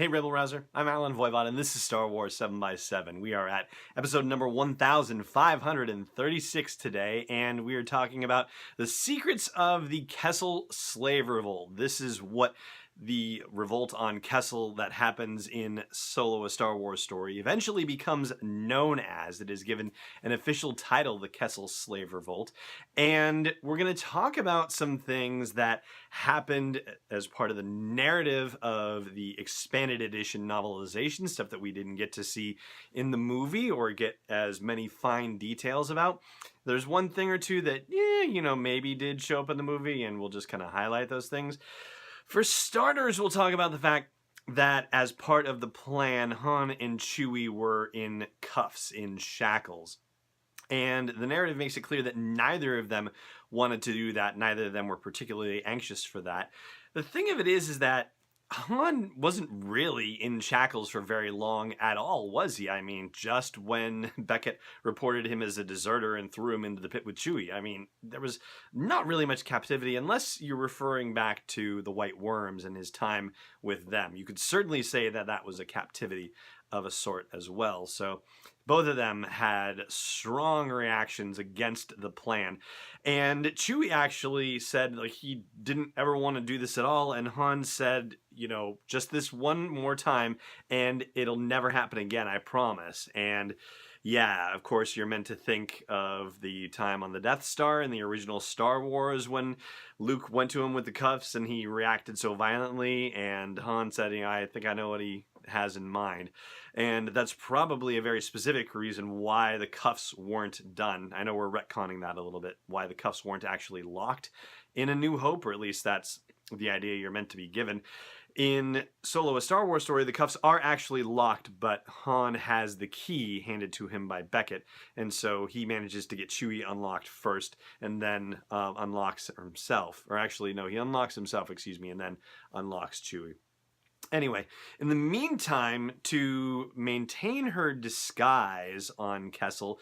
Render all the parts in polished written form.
Hey Rebel Rouser, I'm Alan Voivod and this is Star Wars 7x7. We are at episode number 1536 today, and we are talking about the secrets of the Kessel Slave Revolt. This is what the revolt on Kessel that happens in Solo: A Star Wars Story eventually becomes known as. It is given an official title, the Kessel Slave Revolt, and we're going to talk about some things that happened as part of the narrative of the expanded edition novelization, stuff that we didn't get to see in the movie or get as many fine details about. There's one thing or two that, maybe did show up in the movie, and we'll just kind of highlight those things. For starters, we'll talk about the fact that as part of the plan, Han and Chewie were in cuffs, in shackles. And the narrative makes it clear that neither of them wanted to do that. Neither of them were particularly anxious for that. The thing of it is that Han wasn't really in shackles for very long at all, was he? I mean, just when Beckett reported him as a deserter and threw him into the pit with Chewie. I mean, there was not really much captivity, unless you're referring back to the White Worms and his time with them. You could certainly say that that was a captivity of a sort as well. So both of them had strong reactions against the plan. And Chewie actually said like he didn't ever want to do this at all. And Han said, just this one more time and it'll never happen again, I promise. And yeah, of course, you're meant to think of the time on the Death Star in the original Star Wars when Luke went to him with the cuffs and he reacted so violently. And Han said, I think I know what he has in mind. And that's probably a very specific reason why the cuffs weren't done. I know we're retconning that a little bit, why the cuffs weren't actually locked in A New Hope, or at least that's the idea you're meant to be given. In Solo: A Star Wars Story, the cuffs are actually locked, but Han has the key handed to him by Beckett, and so he manages to get Chewie unlocked first, and then unlocks himself. Or actually, no, he unlocks himself, and then unlocks Chewie. Anyway, in the meantime, to maintain her disguise on Kessel,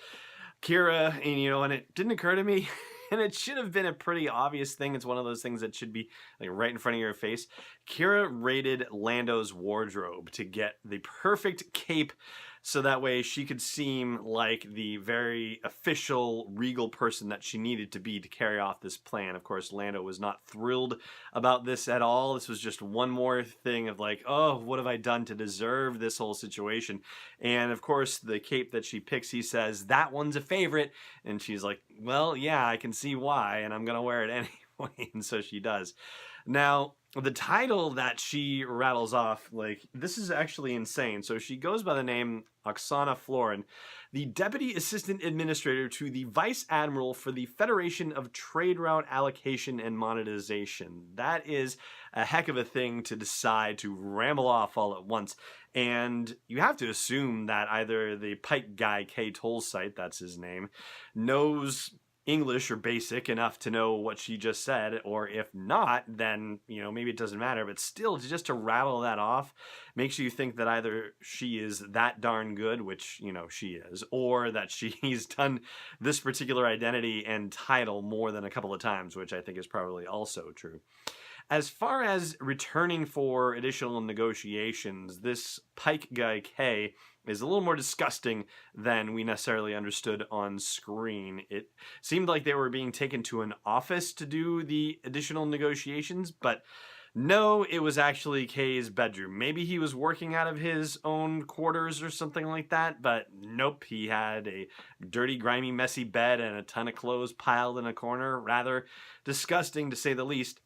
Qi'ra, and it didn't occur to me, and it should have been a pretty obvious thing. It's one of those things that should be like right in front of your face. Qi'ra raided Lando's wardrobe to get the perfect cape so that way she could seem like the very official, regal person that she needed to be to carry off this plan. Of course, Lando was not thrilled about this at all. This was just one more thing of like, oh, what have I done to deserve this whole situation? And of course, the cape that she picks, he says, that one's a favorite. And she's like, well, yeah, I can see why, and I'm going to wear it anyway. And so she does. Now, the title that she rattles off, this is actually insane. So she goes by the name Oksana Florin, the Deputy Assistant Administrator to the Vice Admiral for the Federation of Trade Route Allocation and Monetization. That is a heck of a thing to decide to ramble off all at once. And you have to assume that either the Pyke guy, K. Tollsite, that's his name, knows English or basic enough to know what she just said, or if not, then, maybe it doesn't matter, but still, just to rattle that off makes you think that either she is that darn good, which, she is, or that she's done this particular identity and title more than a couple of times, which I think is probably also true. As far as returning for additional negotiations, this Pyke guy, K, is a little more disgusting than we necessarily understood on screen. It seemed like they were being taken to an office to do the additional negotiations, but no, it was actually K's bedroom. Maybe he was working out of his own quarters or something like that, but nope, he had a dirty, grimy, messy bed and a ton of clothes piled in a corner. Rather disgusting, to say the least.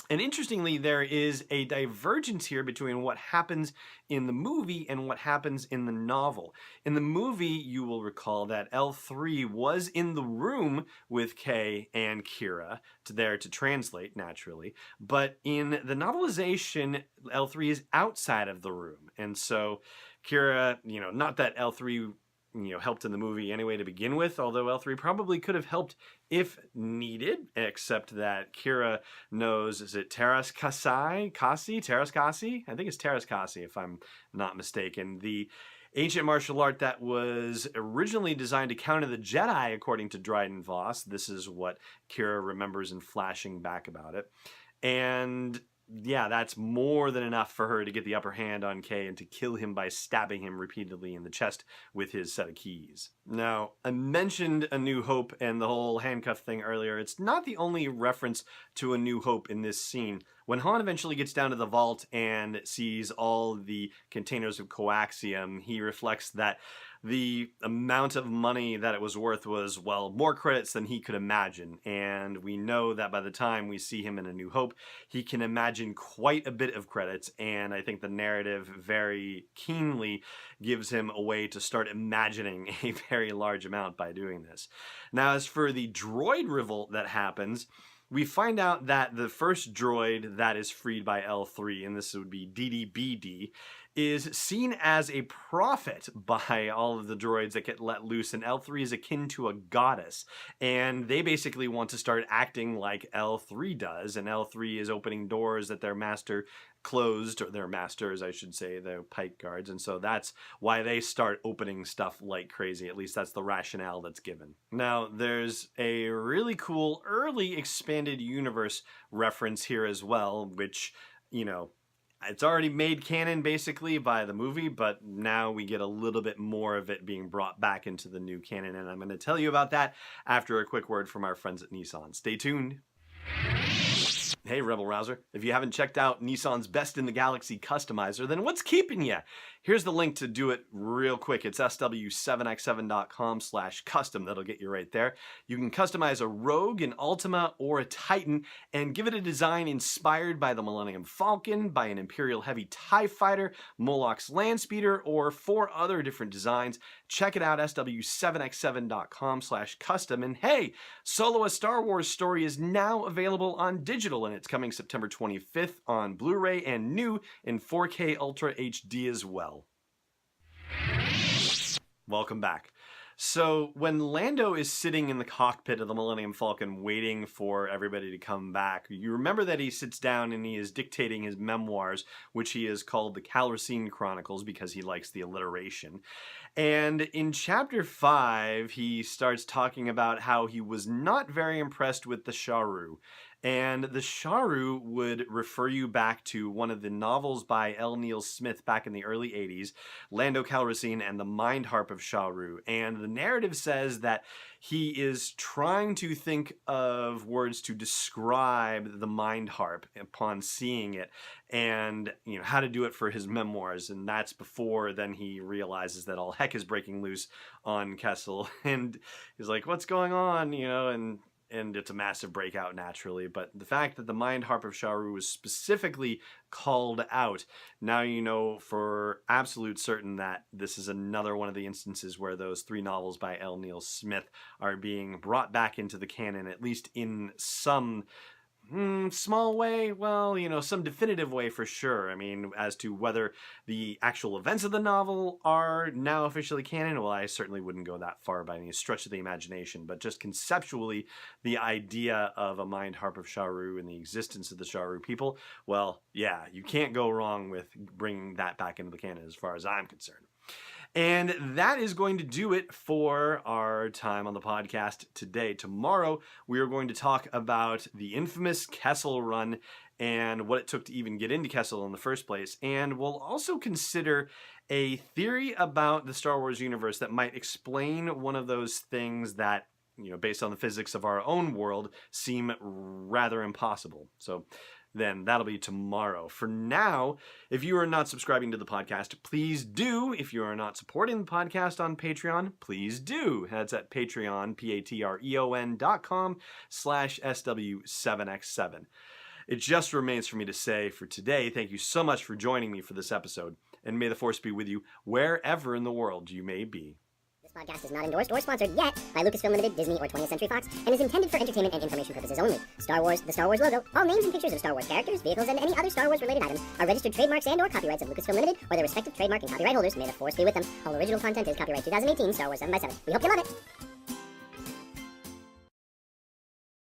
And interestingly, there is a divergence here between what happens in the movie and what happens in the novel. In the movie, you will recall that L3 was in the room with Kay and Qi'ra there to translate, naturally. But in the novelization, L3 is outside of the room. And so Qi'ra, not that L3 helped in the movie anyway to begin with, although L3 probably could have helped if needed, except that Qi'ra knows, is it Teras Kasi? Teras Kasi? I think it's Teras Kasi, if I'm not mistaken. The ancient martial art that was originally designed to counter the Jedi, according to Dryden Voss. This is what Qi'ra remembers in flashing back about it. And yeah, that's more than enough for her to get the upper hand on Kay and to kill him by stabbing him repeatedly in the chest with his set of keys. Now, I mentioned A New Hope and the whole handcuff thing earlier. It's not the only reference to A New Hope in this scene. When Han eventually gets down to the vault and sees all the containers of coaxium, he reflects that the amount of money that it was worth was, well, more credits than he could imagine. And we know that by the time we see him in A New Hope, he can imagine quite a bit of credits. And I think the narrative very keenly gives him a way to start imagining a very large amount by doing this. Now, as for the droid revolt that happens, we find out that the first droid that is freed by L3, and this would be DDBD, is seen as a prophet by all of the droids that get let loose, and L3 is akin to a goddess. And they basically want to start acting like L3 does, and L3 is opening doors that their master closed, or their masters, I should say, the Pyke guards, and so that's why they start opening stuff like crazy. At least that's the rationale that's given. Now, there's a really cool early expanded universe reference here as well, which, you know, it's already made canon basically by the movie, but now we get a little bit more of it being brought back into the new canon, and I'm going to tell you about that after a quick word from our friends at Nissan. Stay tuned. Hey, Rebel Rouser. If you haven't checked out Nissan's Best in the Galaxy customizer, then what's keeping you? Here's the link to do it real quick. It's sw7x7.com/custom. That'll get you right there. You can customize a Rogue, an Ultima, or a Titan, and give it a design inspired by the Millennium Falcon, by an Imperial Heavy TIE Fighter, Moloch's Landspeeder, or 4 other different designs. Check it out, sw7x7.com/custom. And hey, Solo: A Star Wars Story is now available on digital, and it's coming September 25th on Blu-ray and new in 4K Ultra HD as well. Welcome back. So when Lando is sitting in the cockpit of the Millennium Falcon waiting for everybody to come back, you remember that he sits down and he is dictating his memoirs, which he has called the Calrissian Chronicles because he likes the alliteration. And in Chapter 5, he starts talking about how he was not very impressed with the Sharu. And the Sharu would refer you back to one of the novels by L. Neil Smith back in the early 80s, Lando Calrissian and the Mind Harp of Sharu. And the narrative says that he is trying to think of words to describe the Mind Harp upon seeing it, and you know how to do it for his memoirs. And that's before then he realizes that all heck is breaking loose on Kessel, and he's like, what's going on, you know, and it's a massive breakout naturally. But the fact that the Mind Harp of Sharu was specifically called out, now you know for absolute certain that this is another one of the instances where those 3 novels by L. Neil Smith are being brought back into the canon, at least in some small way, well, you know, some definitive way for sure. I mean, as to whether the actual events of the novel are now officially canon, well, I certainly wouldn't go that far by any stretch of the imagination, but just conceptually, the idea of a Mind Harp of Sharu and the existence of the Sharu people, well, yeah, you can't go wrong with bringing that back into the canon as far as I'm concerned. And that is going to do it for our time on the podcast today. Tomorrow, we are going to talk about the infamous Kessel run and what it took to even get into Kessel in the first place. And we'll also consider a theory about the Star Wars universe that might explain one of those things that, you know, based on the physics of our own world, seem rather impossible. So then that'll be tomorrow. For now, if you are not subscribing to the podcast, please do. If you are not supporting the podcast on Patreon, please do. That's at Patreon, patreon.com/SW7x7. It just remains for me to say for today, thank you so much for joining me for this episode, and may the Force be with you wherever in the world you may be. This podcast is not endorsed or sponsored yet by Lucasfilm Limited, Disney, or 20th Century Fox, and is intended for entertainment and information purposes only. Star Wars, the Star Wars logo, all names and pictures of Star Wars characters, vehicles, and any other Star Wars-related items are registered trademarks and/or copyrights of Lucasfilm Limited or their respective trademark and copyright holders. May the Force be with them. All original content is copyright 2018 Star Wars 7x7. We hope you love it.